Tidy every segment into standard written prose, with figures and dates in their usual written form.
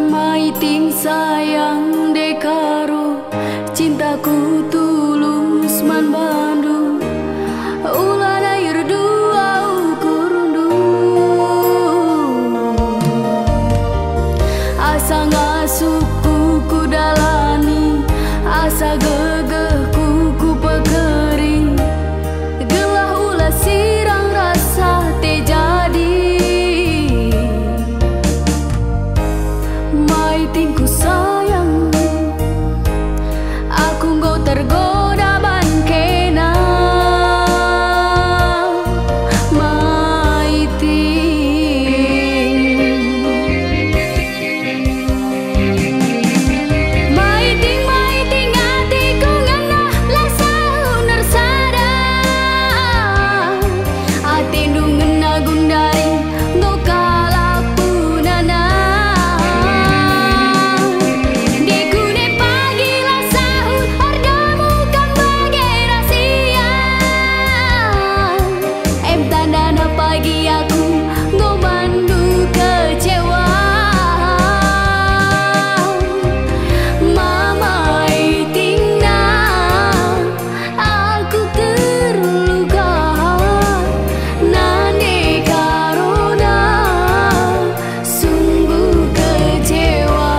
Maiting sayang dekaro cintaku tulus man bandu ulah air dua ukurundu asa ngasuku ku dalani asa gegehku ku pekering gelah ulah sirang rasa te jadi maitingku sayang aku nggo tergoda bangkena maiting hatiku ngana lasa uner sada atindu ngena gundari nggo kalapunana digune pagi lasa hargamu kang bage rahasia tandana pagi aku nggo mandu kecewa maitingna aku terluka nane karona sungguh kecewa.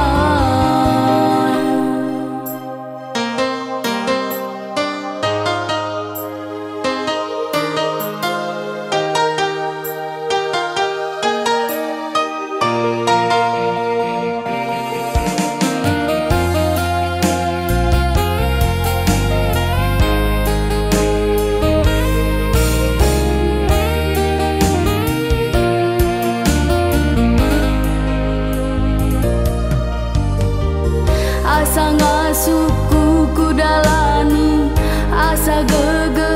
Asa ngasuku ku dalani asa gegeh